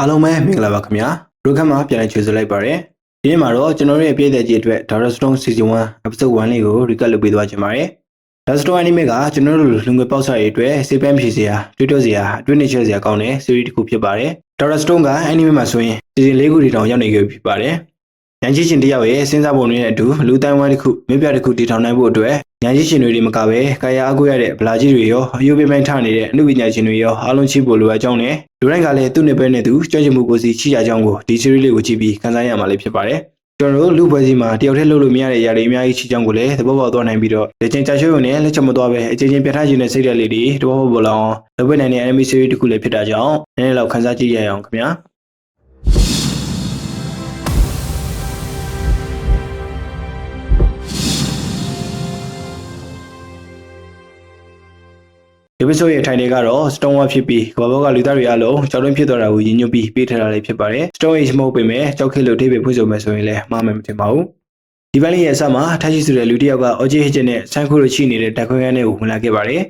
အားလုံးပဲမင်္ဂလာပါခင်ဗျာဒုက္ခမှာပြန်လည်ကြိုဆိုလိုက်ပါရစေဒီနေ့မှာတော့ကျွန်တော်တို့ရဲ့ပြည်သက်ကြီးအတွက် Dr. Stone Season 1 Episode 1လေးကို recap လုပ်ပေးသွားချင်ပါတယ် Dr. Stone anime ကကျွန်တော်တို့လူငယ်ပေါက်စားရေးအတွက်စေပန်းဖြည့်စရာတွေ့တော့စရာအတွင်းနေချက်စရာကောင်းတဲ့ series တစ်ခုဖြစ်ပါတယ် Dr. Stone က anime မှာဆိုရင် Season 4ခုတောင်ရောက်နေခဲ့ပြီဖြစ်ပါတယ်ညံကြီးရှင်တယောက်ရဲ့စဉ်းစားပုံတွေနဲ့အတူလူတန်းဝိုင်းတစ်ခုမြို့ပြတစ်ခုတည်ထောင်နိုင်ဖို့အတွက်ညံကြီးရှင်တွေမကပဲကာယအားကိုးရတဲ့ဗလာကြီးတွေရောအယုပိပိုင်းထနေတဲ့အမှုပညာရှင်တွေရောအားလုံးချိဖို့လိုအပ်ကြောင်းနဲ့လူတိုင်းကလည်းသူ့နေပဲနဲ့သူကြွချင်မှုကိုစီချိရကြောင်းကိုဒီ series လေးကိုကြည့်ပြီးခန်းစားရမှာလေးဖြစ်ပါတယ်ကျွန်တော်တို့လူပွဲစီမှာတယောက်တည်းလုပ်လို့မရတဲ့ຢာတွေအများကြီးချိကြောင်းကိုလည်းသဘောပေါက်သွားနိုင်ပြီးတော့လက်ချင်းကြာရှုံးရုံနဲ့လက်ချက်မသွားပဲအချင်းချင်းပြထားခြင်းနဲ့စိတ်ဓာတ်လေးတွေသဘောပေါက်ပေါ်လာအောင်လုပ်ပေးနိုင်တဲ့ anime series တစ်ခုလည်းဖြစ်တာကြောင့်နည်းနည်းလောက်ခန်းစားကြည့်ရအောင်ခင်ဗျာဒီပစိုးရဲ့ထိုင်တွေကတော့ Stone Wall ဖြစ်ပြီးကမ္ဘာပေါ်ကလူသားတွေအလုံးကြောက်တွင်းဖြစ်သွားတာကိုရည်ညွှန်းပြီးပေးထားတာလေးဖြစ်ပါတယ် Stone Age မဟုတ်ပေမဲ့ကြောက်ခေတ်လို့အဓိပ္ပာယ်ဖွင့်ဆိုမယ်ဆိုရင်လည်းမှားမယ်မထင်ပါဘူးဒီပိုင်းလေးရဲ့အစမှာထားရှိဆိုတဲ့လူတစ်ယောက်ကအော်ဂျီဟစ်ချက်နဲ့ဆန်ခုလိုချိနေတဲ့တက်ခွန်းကန်းလေးကိုဝင်လာခဲ့ပါတယ်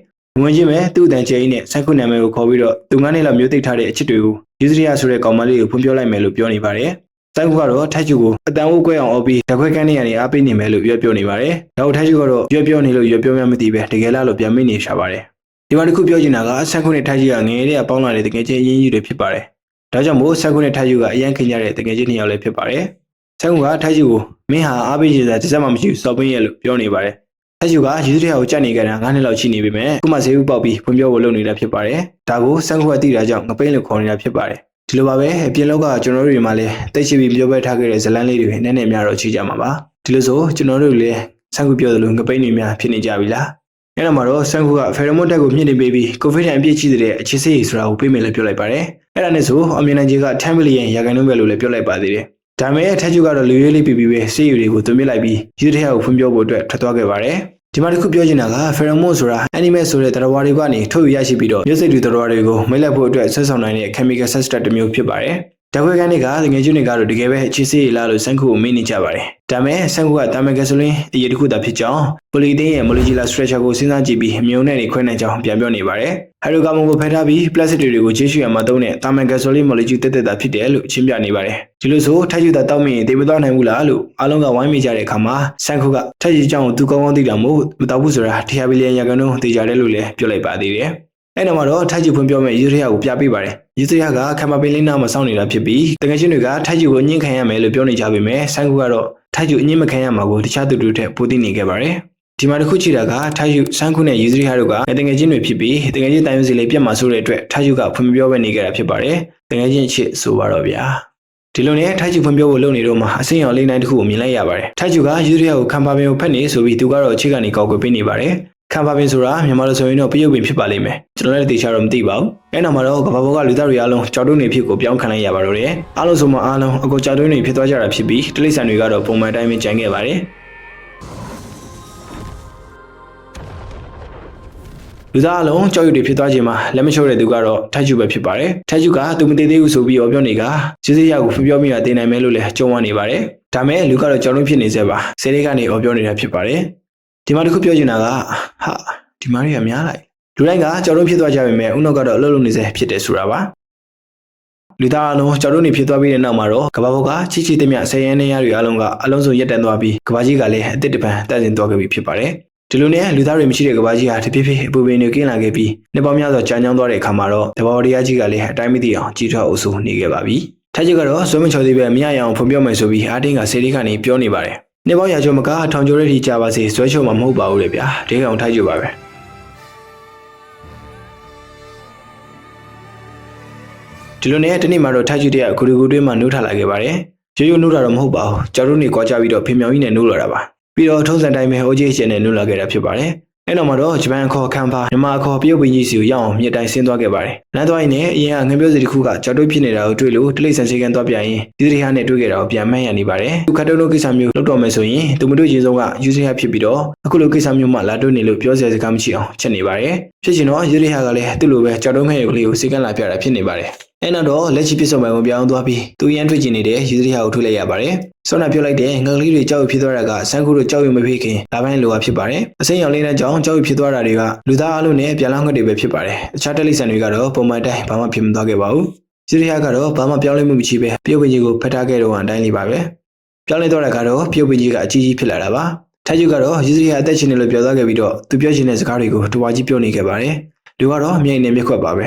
ဝင်ချင်းပဲသူ့အတန်ကျဲကြီးနဲ့ဆန်ခုနာမည်ကိုခေါ်ပြီးတော့သူငန်းလေးလောက်မျိုးသိပ်ထားတဲ့အချစ်တွေကိုယူစရိယဆိုတဲ့ကောင်မလေးကိုဖွင့်ပြလိုက်မယ်လို့ပြောနေပါတယ်ဆန်ခုကတော့ထိုက်ကျူကိုအတန်ဝုတ်ကွဲအောင်အော်ပြီးတက်ခွန်းကန်းလေးကနေအားပေးနေမယ်လို့ပြောနေပါတယ်နောက်ထိုက်ကျူကတော့ပြောနေလို့ပြောမှမသိပဲတကယ်လားလို့ပြန်မေးနေရှာပါတယ်ဒီမှာတစ်ခုပြောချင်တာကဆန်ခုနဲ့ထိုက်ကြီးကငယ်တဲ့ပေါင်းလာတဲ့တကယ်ချင်းအရင်းကြီးတွေဖြစ်ပါတယ်။ဒါကြောင့်မို့ဆန်ခုနဲ့ထိုက်ကြီးကအရန်ခင်ကြတဲ့တကယ်ချင်းနှစ်ယောက်လည်းဖြစ်ပါတယ်။ဆန်ခုကထိုက်ကြီးကိုမင်းဟာအားပေးရတာတစ်စက်မှမရှိဘူးစော်ပင်းရဲ့လို့ပြောနေပါတယ်။ထိုက်ကြီးကယူစရိယကိုကြက်နေကြတာ9နှစ်လောက်ရှိနေပြီမဲ့ခုမှဈေးဥပေါက်ပြီးဖွံ့ဖြိုးဖို့လုပ်နေတာဖြစ်ပါတယ်။ဒါကိုဆန်ခုကသိတာကြောင့်ငပိန်းလို့ခေါ်နေတာဖြစ်ပါတယ်။ဒီလိုပါပဲအပြင်လောက်ကကျွန်တော်တို့တွေမှာလည်းတိတ်ရှိပြီးပြောပဲထားခဲ့တဲ့ဇလန်းလေးတွေနည်းနည်းများတော့ချိကြမှာပါ။ဒီလိုဆိုကျွန်တော်တို့လည်းဆန်ခုပြောသလိုငပိန်းတွေများဖြစ်နေကြပြီလား။အဲ့တော့မှတော့ဆန်ခုကဖယ်ရမွန်တက်ကိုမြင့်နေပေးပြီးကိုဗစ်တိုင်အပြည့်ရှိတဲ့အခြေစိတ်ဆိုတာကိုပြေးမယ်လို့ပြောလိုက်ပါတယ်။အဲ့ဒါနဲ့ဆိုအမြင်နိုင်ကြီးက10 million ရာခိုင်နှုန်းပဲလို့လည်းပြောလိုက်ပါသေးတယ်။ဒါမဲ့ထက်ကျူကတော့လူရွေးလေးပြီးပြီးပဲစေးယူတွေကိုသွင်းပြလိုက်ပြီးယူတဲ့ကိုဖွံ့ဖြိုးဖို့အတွက်ထွက်သွားခဲ့ပါတယ်။ဒီမှာတစ်ခုပြောချင်တာကဖယ်ရမွန်ဆိုတာ anime ဆိုတဲ့တရားဝါတွေကနေထုတ်ယူရရှိပြီးတော့မျိုးစိတ်တွေတရားဝါတွေကိုမိတ်လက်ဖို့အတွက်ဆွဲဆောင်နိုင်တဲ့ chemical substance တစ်မျိုးဖြစ်ပါတယ်။ဓာတ်ခွဲခန်းတွေကငွေကျွန်းတွေကတော့တကယ်ပဲအခြေစိတ်လာလို့ဆန်ခုကိုမေးနေကြပါတယ်။ဒါမဲ့ဆန်ခုကတာမန်ဂက်ဆိုလင်းအရေးတစ်ခုသာဖြစ်ကြောင်းပိုလီတင်းရဲ့ molecular structure ကိုစဉ်းစားကြည့်ပြီးမြုံနဲ့ခွဲနိုင်ကြောင်းပြန်ပြောနေပါတယ်။ဟိုက်ဒရိုကာဗွန်ကိုဖယ်ထားပြီး plastic တွေကိုခြေရှုရမှာသုံးတဲ့တာမန်ဂက်ဆိုလင်း molecule တက်တာဖြစ်တယ်လို့ရှင်းပြနေပါတယ်။ဒီလိုဆိုထိုက်ကျူတာတောက်မြင်တေးမသွားနိုင်ဘူးလားလို့အားလုံးကဝိုင်းမိကြတဲ့အခါမှာဆန်ခုကထိုက်ကျူကြောင့်သူကောင်းကောင်းသိတာမို့မတောက်ဘူးဆိုတာ100 billion ရာခိုင်နှုန်းသိကြတယ်လို့လည်းပြောလိုက်ပါသေးတယ်။အဲ့တော့မှတော့ထိုက်ကျူဖွံ့ဖြိုးမဲ့ယူစရိယကိုပြပေးပါတယ်ယူစရိယကခမပင်လေးနားမှာစောင့်နေတာဖြစ်ပြီးတကယ်ချင်းတွေကထိုက်ကျူကိုညှင်းခံရမယ်လို့ပြောနေကြပေမဲ့ဆန်ကူကတော့ထိုက်ကျူအညှင်းမခံရမှာကိုတခြားသူတို့ထက်ပိုသိနေခဲ့ပါတယ်ဒီမှာတစ်ခုကြည့်တာကထိုက်ကျူဆန်ကူနဲ့ယူစရိယတို့ကတကယ်ချင်းတွေဖြစ်ပြီးတကယ်ချင်းတိုင်ယူစီလေးပြတ်မှာဆိုတဲ့အတွက်ထိုက်ကျူကဖွံ့ဖြိုးပဲနေခဲ့တာဖြစ်ပါတယ်တကယ်ချင်းအချစ်ဆိုပါတော့ဗျာဒီလိုနဲ့ထိုက်ကျူဖွံ့ဖြိုးဖို့လုပ်နေတော့မှအစိမ်းရောင်လေးနိုင်တစ်ခုကိုမြင်လိုက်ရပါတယ်ထိုက်ကျူကယူစရိယကိုခံပါပင်ကိုဖက်နေဆိုပြီးသူကတော့အခြေကနေကောက်ွယ်ပေးနေပါတယ်ခံပါပင်ဆိုတာမြန်မာလိုဆိုရင်တော့ပယုတ်ပင်ဖြစ်ပါလိမ့်မယ်ကျွန်တော်လည်းတေချာတော့မသိပါဘူးအဲ့နောက်မှာတော့ကမ္ဘာပေါ်ကလူသားတွေအားလုံးကြောက်တုံးနေဖြစ်ကိုပြောင်းခံလိုက်ရပါတော့တယ်အားလုံးဆိုမှအားလုံးအကိုကြောက်တုံးနေဖြစ်သွားကြတာဖြစ်ပြီးတိရစ္ဆာန်တွေကတော့ပုံမှန်တိုင်းပဲကြံခဲ့ပါတယ်လူသားအလုံးကြောက်ရွံ့တွေဖြစ်သွားခြင်းမှာလက်မချိုးတဲ့သူကတော့ထိုက်ကျူပဲဖြစ်ပါတယ်ထိုက်ကျူကသူမသေးသေးဘူးဆိုပြီးပြောနေကစစ်စစ်ရောက်ကိုဖွံ့ဖြိုးမိတာတင်နိုင်မယ်လို့လည်းကြုံဝနေပါတယ်ဒါမဲ့လူကတော့ကြောက်တုံးဖြစ်နေစေပါဆယ်လေးကနေပြောနေတာဖြစ်ပါတယ်ဒီမှာတစ်ခုပြောချင်တာကဟာဒီမားတွေကများလိုက်လူတိုင်းကကြောက်တုံးဖြစ်သွားကြပေမဲ့ဦးနှုတ်ကတော့အလုပ်လုပ်နေစေဖြစ်တယ်ဆိုတာပါလူသားအလုံးကြောက်တုံးနေဖြစ်သွားပြီးတဲ့နောက်မှာတော့ကဘာဘောကချီချီတမျှဆယ်ရန်နေရတွေအလုံးကအလုံးစုံရက်တန်သွားပြီးကဘာကြီးကလည်းအစ်စ်တပံတက်တင်သွားခဲ့ပြီဖြစ်ပါတယ်ဒီလိုနဲ့လူသားတွေမရှိတဲ့ကဘာကြီးဟာတဖြည်းဖြည်းအပူပင်နေကင်းလာခဲ့ပြီးနှစ်ပေါင်းများစွာကြာညောင်းသွားတဲ့အခါမှာတော့တဘာဝတရားကြီးကလည်းအတိုင်းမသိအောင်ကြီးထွားအုပ်စိုးနေခဲ့ပါပြီထိုက်ကျကတော့စွမ်းမချော်သေးပဲမရရအောင်ဖွံ့ဖြိုးမယ်ဆိုပြီးအာတင်းကစေရီကနေပြောနေပါတယ်နေပေါင်းရာကျော်မကထောင်ကျော်တဲ့ထိကြာပါစေဆွဲချုံမှာမဟုတ်ပါဘူးလေဗျာဒီကောင်ထိုက်ကြပါပဲဒီလိုနဲ့တနေ့မှတော့ထိုက်ကြတဲ့ဂူရီဂူတွင်းမှာနှိုးထလာခဲ့ပါတယ်ရိုးရိုးနှိုးတာတော့မဟုတ်ပါဘူးကြောက်တို့နေကြွားကြပြီးတော့ဖေမြောင်ကြီးနဲ့နှိုးလာတာပါပြီးတော့ထုံးစံတိုင်းပဲအိုဂျီချန်နဲ့နှိုးလာခဲ့တာဖြစ်ပါတယ်အဲ့တော့မှတော့ဂျပန်ခေါ်ခံပါမြန်မာခေါ်ပြုတ်ပင်ကြီးစီကိုရောက်အောင်မြစ်တိုင်းဆင်းသွားခဲ့ပါတယ်လမ်းသွားရင်လည်းအရင်ကငပြောစီတစ်ခုကကြောက်တို့ဖြစ်နေတာကိုတွေ့လို့တိလိษံစေကန်သွားပြန်ရင်ဒီတရီဟာနဲ့တွေ့ခဲ့တာကိုပြန်မှန်းရနေပါတယ်သူခတ်တုံးတို့ကိစ္စမျိုးလုပ်တော့မယ်ဆိုရင်သူမတို့ရင်ဆုံးကယူစရဖြစ်ပြီးတော့အခုလိုကိစ္စမျိုးမှလာတွေ့နေလို့ပြောစရာစကားမရှိအောင်ချက်နေပါတယ်ဖြစ်ချင်တော့ယူရီဟာကလည်းသူ့လိုပဲကြောက်တုံးမဲ့ရုပ်ကလေးကိုစေကန်လာပြတာဖြစ်နေပါတယ်အဲ့တော့လက်ရှိပြစ်စုံပိုင်းကိုပြောင်းသွားပြီးသူရန်ထွက်ကျင်နေတဲ့ယူစရီဟာကိုထုတ်လိုက်ရပါတယ်ဆောင်းနာပြောလိုက်တဲ့ငကလေးတွေကြောက်ရွံ့ဖြစ်သွားတာကဆန်းခုတို့ကြောက်ရွံ့မဖြစ်ခင်လာပိုင်းလိုအပ်ဖြစ်ပါတယ်အစိမ်းရောင်လေးတဲ့ကြောင့်ကြောက်ရွံ့ဖြစ်သွားတာတွေကလူသားအလုံးနဲ့ပြန်လောင်းငှက်တွေပဲဖြစ်ပါတယ်အခြားတက်လိဆန်တွေကတော့ပုံမှန်တိုင်းဘာမှဖြစ်မသွားခဲ့ပါဘူး စီရီယာကတော့ဘာမှပြောင်းလဲမှုမရှိပဲပြုတ်ပင်ကြီးကိုဖတ်ထားခဲ့တော့အတိုင်းလေးပါပဲပြောင်းလဲတော့တဲ့ကတော့ပြုတ်ပင်ကြီးကအကြီးကြီးဖြစ်လာတာပါထိုက်ကျကတော့ရီစီရီယာအသက်ရှင်နေလို့ပြောသွားခဲ့ပြီးတော့သူပြောချင်တဲ့စကားတွေကိုတဝါကြီးပြောနေခဲ့ပါတယ်လူကတော့မြိုင်နေမျက်ခွက်ပါပဲ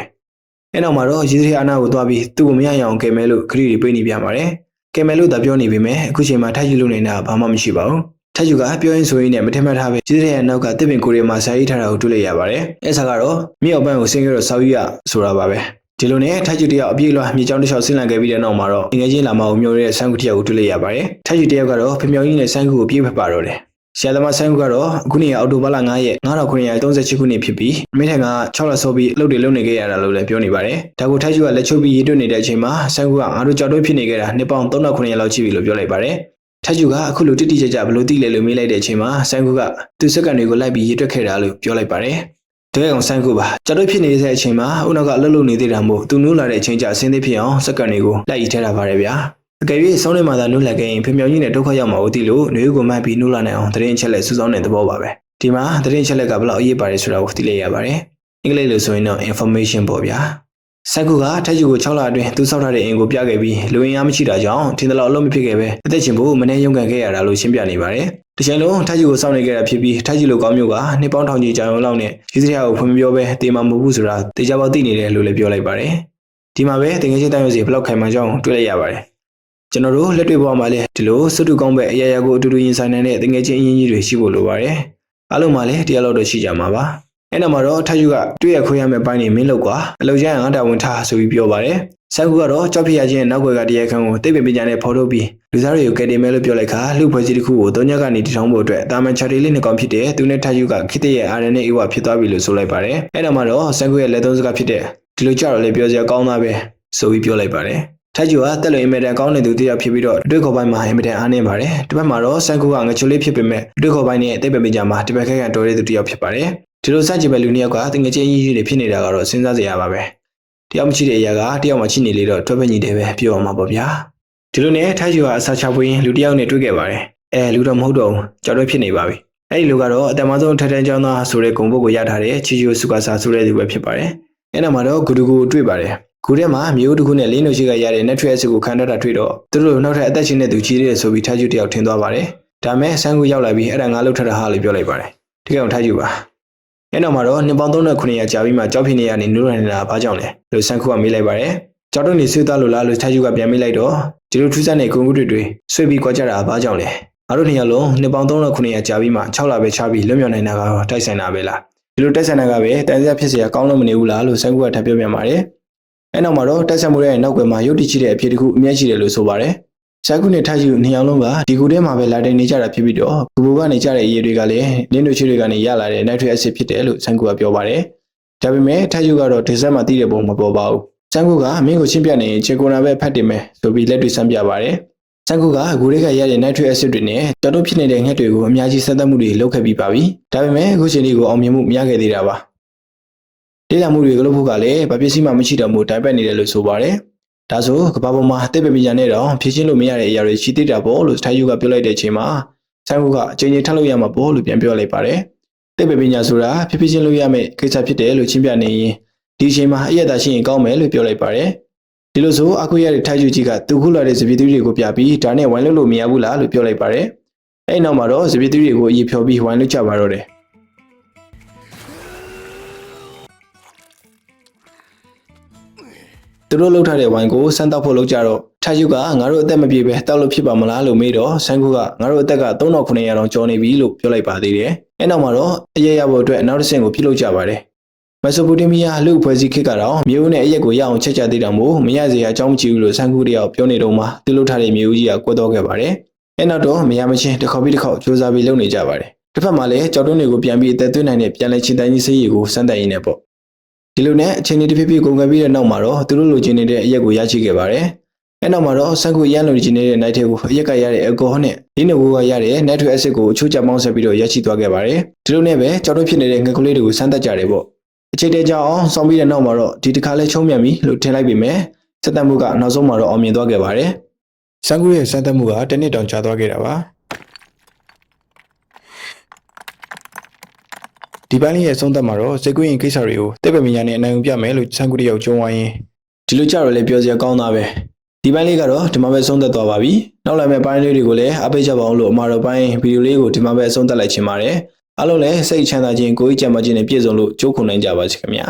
အဲ့နောက်မှာတော့ရီစီရီယာအနာကိုသွားပြီးသူ့ကိုမရရအောင်ကယ်မယ်လို့ခရီးတွေပေးနေပြန်ပါတယ်ကယ်မယ်လို့သာပြောနေပေမဲ့အခုချိန်မှာထိုက်ကျလို့နေတာဘာမှမရှိပါဘူးထိုက်ကျကပြောရင်းဆိုရင်းနဲ့မထင်မှတ်ထားပဲရီစီရီယာနောက်ကတစ်ပင်ကိုရီမှာစာရေးထားတာကိုတွေ့လိုက်ရပါတယ်အဲ့စာကတော့မြေအောက်ပန်းကိုဆင်းရဲတော့ဆောက်ရဆိုတာပါပဲဒီလိုနဲ့ထိုက်ကျတယောက်အပြေးလွှာမြေကြောင်းတစ်လျှောက်ဆင်းလာခဲ့ပြီးတဲ့နောက်မှာတော့ငွေချင်းလာမအောင်မျိုးရဲဆန်းကူတယောက်ကိုတွေ့လိုက်ရပါတယ်ထိုက်ကျတယောက်ကတော့ဖျော်ကြီးနဲ့ဆန်းကူကိုပြေးဖက်ပါတော့တယ်ဆရာသမားဆန်းကူကတော့အခုနေ့အော်တိုဘာလ9ရက်9938ခုနှစ်ဖြစ်ပြီးမိထက်က6လစောပြီးအလုပ်တွေလုပ်နေခဲ့ရတာလို့လည်းပြောနေပါတယ်ဒါကိုထိုက်ကျကလက်ချုပ်ပြီးရေးတွေ့နေတဲ့အချိန်မှာဆန်းကူကငါတို့ကြောက်တွင်းဖြစ်နေခဲ့တာနှစ်ပေါင်း3900လောက်ရှိပြီလို့ပြောလိုက်ပါတယ်ထိုက်ကျကအခုလိုတိတိကျကျဘလို့သိလဲလို့မေးလိုက်တဲ့အချိန်မှာဆန်းကူကသူစက္ကန့်တွေကိုလိုက်ပြီးရေးတွက်ခဲ့တာလို့ပြောလိုက်ပါတယ်တကယ်အောင်ဆန်းကူပါကြောက်တွင်းဖြစ်နေတဲ့အချိန်မှာဦးနောက်ကလှုပ်လှုပ်နေသေးတာမို့သူနိုးလာတဲ့အချိန်ကျအစင်းသေးဖြစ်အောင်စက္ကန့်တွေကိုလိုက်ရေးထဲတာပါတယ်ဗျာအကယ်၍စောင်းနေမှသာနိုးလာခဲ့ရင်ဖျော်ကြီးနဲ့ဒုက္ခရောက်မှာကိုသိလို့နေကိုမှတ်ပြီးနိုးလာနိုင်အောင်တရင်ချက်လက်စူးစောင်းတဲ့သဘောပါပဲဒီမှာတရင်ချက်လက်ကဘလောက်အရေးပါတယ်ဆိုတာကိုသိလိုက်ရပါတယ်အင်္ဂလိပ်လိုဆိုရင်တော့ information ပေါ့ဗျာဆန်းကူကထိုက်ကျူကို6လအတွင်းသူစောက်ထားတဲ့အင်ကိုပြခဲ့ပြီးလူရင်းအားမရှိတာကြောင့်ထင်တယ်လို့အလုပ်မဖြစ်ခဲ့ပဲအသက်ရှင်ဖို့မနှဲရုံကန်ခဲ့ရတာလို့ရှင်းပြနေပါတယ်တချိန်လုံးထိုက်ကျူကိုစောင့်နေခဲ့တာဖြစ်ပြီးထိုက်ကျူလိုကောင်းမျိုးကနှစ်ပေါင်းထောင်ကြီးကြာရုံလောက်နဲ့ယူစရာကိုဖွင့်ပြောပဲတေးမှမဟုတ်ဘူးဆိုတာတေချာပေါသိနေတယ်လို့လည်းပြောလိုက်ပါတယ်ဒီမှာပဲတကယ်ချင်းတိုင်းရစီဘလောက်ခိုင်မှန်ကြောင်းတွေ့လိုက်ရပါတယ်ကျွန်တော်တို့လက်တွေ့ပေါ်မှာလည်းဒီလိုစွတ်တူကောင်းပဲအရာရာကိုအတူတူရင်ဆိုင်နိုင်တဲ့တကယ်ချင်းအရင်ကြီးတွေရှိဖို့လိုပါတယ်အားလုံးမှာလည်းတရားလို့တော့ရှိကြမှာပါအဲ့နောက်မှာတော့ထိုက်ကျူကတွေ့ရခွေးရမယ့်ပိုင်းနေမင်းလောက်ကွာအလုပ်ကျရင်ငါတာဝန်ထားဆိုပြီးပြောပါတယ်ဆန်းကူကတော့ကြောက်ဖြစ်ရခြင်းနောက်ွယ်ကတရားခံကိုတိတ်ပင်ပညာနဲ့ဖော်ထုတ်ပြီးလူသားတွေကိုကယ်တင်မယ်လို့ပြောလိုက်ခါလူဖွဲ့စည်းတစ်ခုကို၃ညကနေတည်ထောင်ဖို့အတွက်တာမန်ချာတီလေးနှစ်ကောင်ဖြစ်တဲ့သူနဲ့ထိုက်ကျူကခိတရဲ့ RNA အေဝဖြစ်သွားပြီလို့ဆိုလိုက်ပါတယ်အဲ့နောက်မှာတော့ဆန်းကူရဲ့လက်သုံးစကားဖြစ်တဲ့ဒီလိုကြတော့လေပြောစရာကောင်းသားပဲဆိုပြီးပြောလိုက်ပါတယ်ထိုက်ကျူကတက်လို့အင်မတန်ကောင်းတဲ့သူတယောက်ဖြစ်ပြီးတော့တွေ့ခေါ်ပိုင်းမှာအင်မတန်အားနည်းပါတယ်တစ်ဖက်မှာတော့ဆန်းကူကငချိုလေးဖြစ်ပေမဲ့တွေ့ခေါ်ပိုင်းနဲ့တိတ်ပင်ပညာမှာတစ်ဖက်ခဲကတော်တဲ့သူတယောက်ဖြစ်ပါတယ်ဒီလိုစကြင်ပဲလူနှစ်ယောက်ကတငယ်ချင်းကြီးတွေဖြစ်နေတာကတော့စဉ်းစားစရာပါပဲတယောက်မရှိတဲ့အရာကတယောက်မှရှိနေလေတော့တွဲဖက်ညီတယ်ပဲပြောအောင်ပါပေါ့ဗျာဒီလိုနဲ့ထိုက်ကျူကအစာချပွေးလူတယောက်နဲ့တွေ့ခဲ့ပါတယ်လူတော့မဟုတ်တော့ဘူးကြောက်တွဲဖြစ်နေပါပြီအဲ့ဒီလူကတော့အတမဆုံးထထန်းကျောင်းသားဆိုတဲ့ဂုံပုတ်ကိုရထားတဲ့ချီချူစုကာစာဆိုတဲ့သူပဲဖြစ်ပါတယ်အဲ့နောက်မှာတော့ဂူတူကိုတွေ့ပါတယ်ဂူထဲမှာမျိုးတစ်ခုနဲ့လင်းတို့ရှိကရတဲ့ network ကိုခံတတ်တာတွေ့တော့သူတို့နောက်ထပ်အသက်ရှင်တဲ့သူကြီးတဲ့ဆိုပြီးထိုက်ကျူတယောက်ထင်သွားပါတယ်ဒါမဲ့ဆန်းကူရောက်လာပြီးအဲ့ဒါငါလှုပ်ထတာဟာလို့ပြောလိုက်ပါတယ်တကယ်အောင်ထိုက်ကျူပါအဲ့နောက်မှာတော့နှစ်ပေါင်း3900ကြာပြီးမှကြောက်ဖြစ်နေရနေနိုးရနေတာဘာကြောင့်လဲလို့ဆန်းခုကမေးလိုက်ပါတယ်ကြောက်တော့နေဆွေးသားလို့လားလို့ထိုက်ကျူကပြန်မေးလိုက်တော့ဒီလိုထူးဆန်းတဲ့ဂုံကုတွေဆွေးပြီးကြွားကြတာဘာကြောင့်လဲငါတို့နှစ်ယောက်လုံးနှစ်ပေါင်း3900ကြာပြီးမှ6လပဲချပြီးလွတ်မြောက်နိုင်တာကတော့တိုက်ဆိုင်တာပဲလားဒီလိုတိုက်ဆိုင်တာကပဲတန်စရာဖြစ်เสียကောင်းလို့မနေဘူးလားလို့ဆန်းခုကထပ်ပြောပြန်ပါတယ်အဲ့နောက်မှာတော့တိုက်ဆိုင်မှုရဲ့နောက်ွယ်မှာရုပ်တည်ရှိတဲ့အဖြစ်တစ်ခုအမြဲရှိတယ်လို့ဆိုပါတယ်ဆန်းခုနဲ့ထိုက်ကျူနှစ်ယောက်လုံးကဒီကူထဲမှာပဲလာတိုင်းနေကြတာဖြစ်ပြီးတော့ဂူဘူကနေကြတဲ့အရေးတွေကလည်းလင်းတို့ချွေတွေကနေရလာတဲ့ nitric acid ဖြစ်တယ်လို့ဆန်းကူကပြောပါတယ်။ဒါပေမဲ့ထိုက်ကျူကတော့ဒီဇက်မှာသိတဲ့ပုံမပေါ်ပါဘူး။ဆန်းကူကမင်းကိုရှင်းပြနေရင်ချေကိုနာပဲဖတ်တင်မယ်ဆိုပြီးလက်တွေ့ဆန်းပြပါတယ်။ဆန်းကူကဂူတွေကရတဲ့ nitric acid တွေနဲ့ကြောက်တုံးဖြစ်နေတဲ့ငှက်တွေကိုအများကြီးဆက်သက်မှုတွေလုပ်ခဲ့ပြီးပါပြီ။ဒါပေမဲ့အခုချိန်လေးကိုအောင်မြင်မှုမရခဲ့သေးတာပါ။ဒေသမှုတွေကလို့ဖို့ကလည်းဗပစ္စည်းမှမရှိတော့မှုတိုင်ပတ်နေတယ်လို့ဆိုပါတယ်။ဒါဆိုကဘာပေါ်မှာအသက်ပညာနဲ့တော့ဖြည့်ရှင်းလို့မရတဲ့အရာတွေရှိသေးတာပေါ့လို့ထိုက်ကျူကပြောလိုက်တဲ့အချိန်မှာဆန်းကူကအချိန်ချင်းထပ်လို့ရမှာပေါ့လို့ပြန်ပြောလိုက်ပါတယ်။တိတ်ပညာဆိုတာဖြည်းဖြည်းချင်းလို့ရမယ့်ကိစ္စဖြစ်တယ်လို့ရှင်းပြနေရင်ဒီအချိန်မှာအယက်သာရှိရင်ကောင်းမယ်လို့ပြောလိုက်ပါတယ်။ဒီလိုဆိုအခုရတဲ့ထိုက်ကျူကြီးကသူခုလာတဲ့စပီသွေးတွေကိုပြပြီးဒါနဲ့ဝိုင်းလို့မရဘူးလားလို့ပြောလိုက်ပါတယ်။အဲ့နောက်မှာတော့စပီသွေးတွေကိုအရေးဖြောပြီးဝိုင်းလို့ကြပါတော့တယ်။သူတို့လှုပ်ထားတဲ့ဝိုင်းကိုစမ်းတောက်ဖို့လုပ်ကြတော့ထိုက်ကျူကငါတို့အသက်မပြေပဲတောက်လို့ဖြစ်ပါမလားလို့မေးတော့ဆန်းကူကငါတို့အသက်က3900တောင်ကျော်နေပြီလို့ပြောလိုက်ပါသေးတယ်။အဲ့နောက်မှာတော့အရေးရဖို့အတွက်နောက်တစ်ဆင့်ကိုပြုလုပ်ကြပါတယ်။မက်ဆိုပိုတေးမီးယားလူဖွဲ့စည်းခေတ်ကတော့မြို့နဲ့အရက်ကိုရအောင်ချက်ချသေးတယ်မို့မရစေရအကြောင်းမကြည့်ဘူးလို့ဆန်းကူတယောက်ပြောနေတော့မှသူလှုပ်ထားတဲ့မြို့ကြီးကကွက်တော့ခဲ့ပါတယ်။အဲ့နောက်တော့မရမချင်းတစ်ခေါက်ပြီးတစ်ခေါက်စူးစမ်းပြီးလုပ်နေကြပါတယ်။တစ်ဖက်မှာလည်းကြောက်တွင်းတွေကိုပြန်ပြီးအသက်သွင်းနိုင်တဲ့ပြန်လဲချင်းတိုင်းကြီးစေးရီကိုစမ်းသပ်ရင်းနဲ့ပေါ့။ဒီလိုနဲ့အချိန်လေးတစ်ဖြည်းဖြည်းကုန်ခဲ့ပြီးတဲ့နောက်မှာတော့သူတို့လိုချင်နေတဲ့အရက်ကိုရရှိခဲ့ပါတယ်။အဲ့နောက်မှာတော့ဆန်းကူရန်လိုချင်နေတဲ့ night ကိုအရက်ကရတဲ့အယ်ကိုဟောနဲ့ဒီနဘိုးကရတဲ့ nitric acid ကိုအချိုးကျပေါင်းဆက်ပြီးတော့ရရှိသွားခဲ့ပါတယ်။ဒီလိုနဲ့ပဲကြောက်တွင်းဖြစ်နေတဲ့ငှက်ကလေးတွေကိုစမ်းသပ်ကြတယ်ပေါ့။အခြေတည်းကြောင်အောင်ဆောင်းပြီးတဲ့နောက်မှာတော့ဒီတစ်ခါလဲချုံးမြန်ပြီလို့ထင်လိုက်ပေမဲ့စက်တမှုကနောက်ဆုံးမှာတော့အောင်မြင်သွားခဲ့ပါတယ်။ဆန်းကူရဲ့စမ်းသပ်မှုကတစ်နှစ်တောင်ကြာသွားခဲ့တာပါ။ဒီပိုင်းလေးရဲ့အဆုံးသတ်မှာတော့စိတ်ကူးရင်ကိစ္စတွေကိုတိတ်ပမညာနဲ့အနိုင်ယူပြမယ်လို့ဆန်းကူတယောက်ကြုံဝိုင်းရင် ဒီလိုကြတော့လည်းပြောစရာကောင်းတာပဲဒီပိုင်းလေးကတော့ဒီမှာပဲဆုံးသက်သွားပါပြီနောက်လာမယ့်ပိုင်းလေးတွေကိုလည်းအားပေးကြပါအောင်လို့အမှာတော်ပိုင်းဗီဒီယိုလေးကိုဒီမှာပဲအဆုံးသတ်လိုက်ချင်ပါတယ်အားလုံးလည်းစိတ်ချမ်းသာခြင်းကိုယ်ကြီးကြံ့မာခြင်းနဲ့ပြည့်စုံလို့ကြိုးခုန်နိုင်ကြပါစေခင်ဗျာ